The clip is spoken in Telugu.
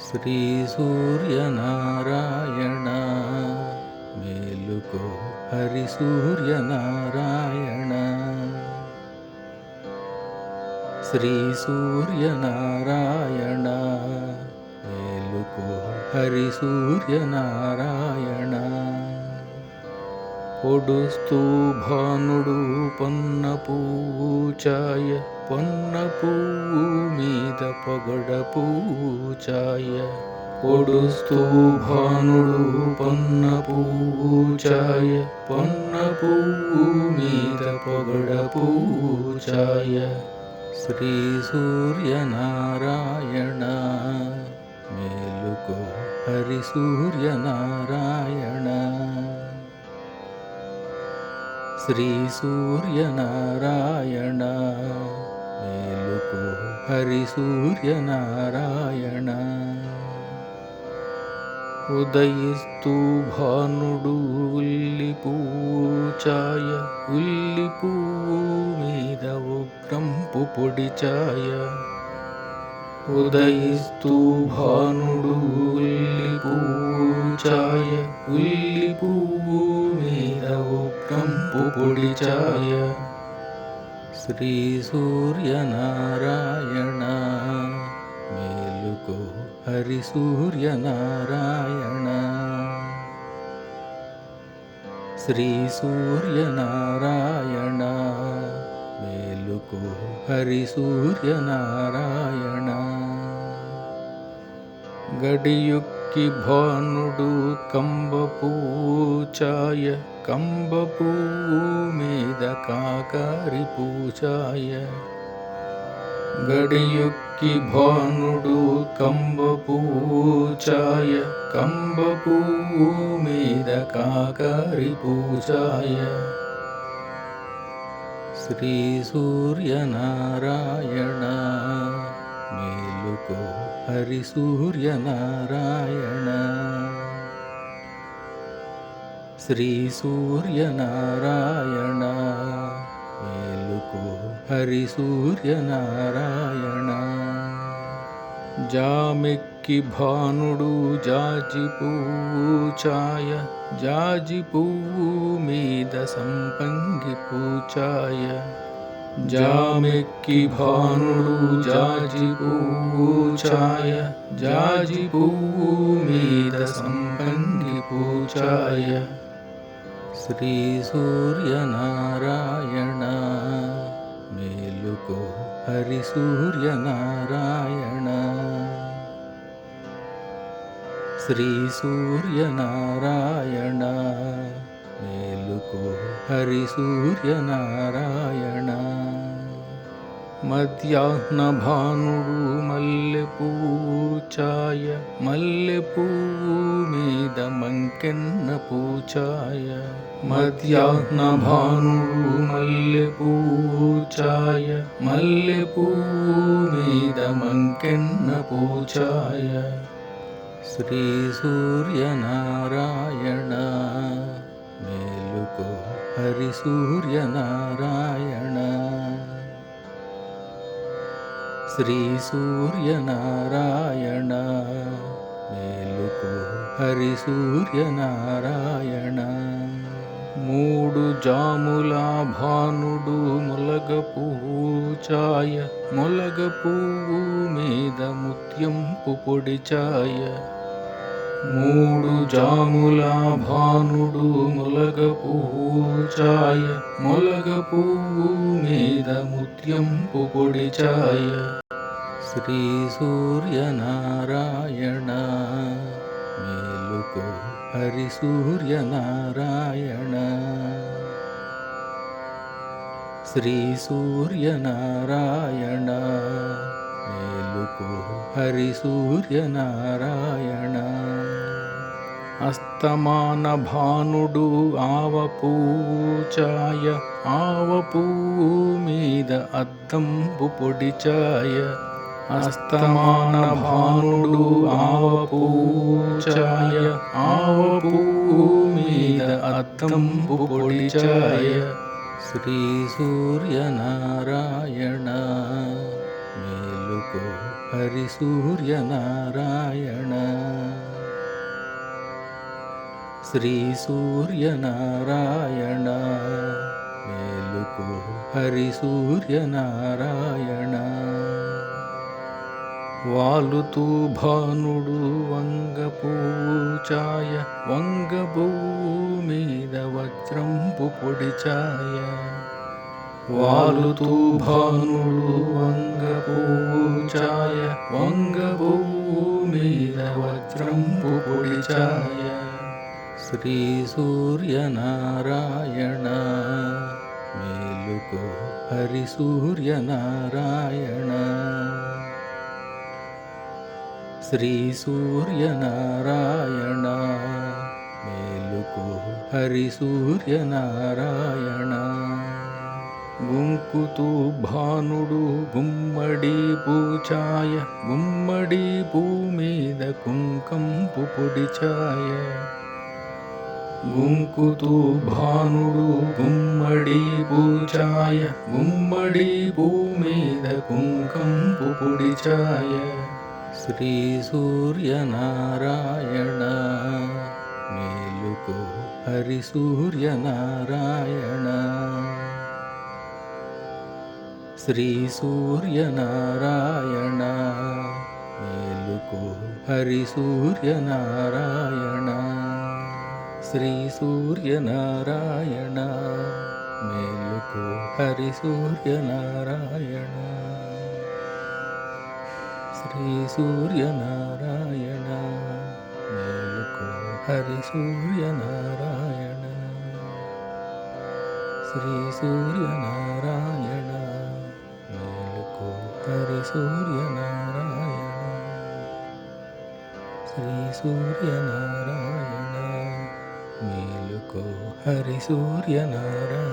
శ్రీ సూర్యనారాయణ మేలుకో హరి సూర్యనారాయణ. శ్రీ సూర్యనారాయణ మేలుకో హరి సూర్యనారాయణ. పొడుస్తూ భానుడు పొన్న పూచాయ, పొన్న పువ్వు మీద పొగడ పూచాయ. పొడుస్తూ భానుడు పొన్న పూచాయ, పొన్న పువ్వు మీద పొగడ పూచాయ. శ్రీ సూర్యనారాయణ మేలుకో హరి సూర్యనారాయణ. శ్రీ సూర్యనారాయణ మేలుకో హరి సూర్యనారాయణ. ఉదయిస్తూ భానుడు ఉల్లి పూచాయ, ఉల్లి పువ్వు మీద ఉగ్రంపు పొడిచాయ. ఉదయిస్తూ భానుడు ఉల్లి పూచాయ, ఉల్లి పువ్వు మీద ఉగ్రంపు పొడిచాయ. శ్రీ సూర్యనారాయణ మేలుకో హరి సూర్యనారాయణ. శ్రీ సూర్యనారాయణ మేలుకో హరి సూర్యనారాయణ. గడియొక్కి భానుడు కంబ పూచాయ, కంబ పువ్వు మీద కాకారి పూచాయ. గడియొక్కి భానుడు కంబ పూచాయ, కంబ పువ్వు మీద కాకారి పూచాయ. శ్రీ సూర్యనారాయణ మేలుకో హరి సూర్యనారాయణ. శ్రీ సూర్యనారాయణ మేలుకో హరి సూర్యనారాయణ. జామెక్కి భానుడు జాజి పూచాయ, జాజి పువ్వు మీద సంపంగి పూచాయ. జామెక్కి భానుడు జాజి పూచాయ, జాజి పువ్వు మీద సంపంగి పూచాయ. శ్రీ సూర్యనారాయణ మేలుకో హరి సూర్యనారాయణ. శ్రీ సూర్యనారాయణ మేలుకో హరి సూర్యనారాయణ. మధ్యాహ్న భానుడు మల్లె పూచాయ, మల్లె పువ్వు మీద మంకెన్న పూచాయ. మధ్యాహ్న భానుడు మల్లె పూచాయ, మల్లె పువ్వు మీద మంకెన్న పూచాయ. శ్రీ సూర్యనారాయణ మేలుకో హరి సూర్యనారాయణ. శ్రీ సూర్యనారాయణ మేలుకో హరి సూర్యనారాయణ. మూడు జాముల భానుడు మొలగ పూచాయ, మొలగ పువ్వు మీద ముత్యంపు పొడిచాయ. మూడు జాముల భానుడు మొలగ పూచాయ, మొలగ పువ్వు మీద ముత్యంపు పొడిచాయ. శ్రీ సూర్యనారాయణ మేలుకో హరి సూర్యనారాయణ. శ్రీ సూర్యనారాయణ మేలుకో హరి సూర్యనారాయణ. అస్తమాన భానుడు ఆవ పూచాయ, ఆవ పువ్వు మీద అద్దంపు పొడిచాయ. అస్తమాన భానుడు ఆవ పూచాయ, ఆవ పువ్వు మీద అద్దంపు పొడిచాయ. శ్రీ సూర్యనారాయణ మేలు మేలుకో హరి సూర్యనారాయణ. శ్రీ సూర్యనారాయణ మేలుకో హరి సూర్యనారాయణ. వాలుతూ భానుడు వంగపూచాయ, వంగభూమీద వజ్రంపు పొడిచాయ. వాలుతూ భానుడు వంగపూచాయ, వంగభూమీద వజ్రంపు పొడిచాయ. శ్రీ సూర్యనారాయణ మేలుకో హరి సూర్యనారాయణ. శ్రీ సూర్యనారాయణ మేలుకో హరి సూర్యనారాయణ. గుంకుతూ భానుడు గుమ్మడి పూచాయ, గుమ్మడి భూమీద కుంకంపు పొడిచాయ. గుంకుతూ భానుడు గుమ్మడి పూచాయ, గుమ్మడి భూమీద కుంకంపు పొడిచాయ. శ్రీ సూర్యనారాయణ మేలుకో హరి సూర్యనారాయణ. శ్రీ సూర్యనారాయణ మేలుకో హరి సూర్యనారాయణ. శ్రీ సూర్యనారాయణ మేలుకో హరి సూర్యనారాయణ. శ్రీ సూర్యనారాయణ మేలుకో హరి సూర్యనారాయణ. శ్రీ సూర్యనారాయణ మేలుకో హరి సూర్యనారాయణ. శ్రీ సూర్యనారాయణ మేలుకో హరి సూర్యనారాయణ.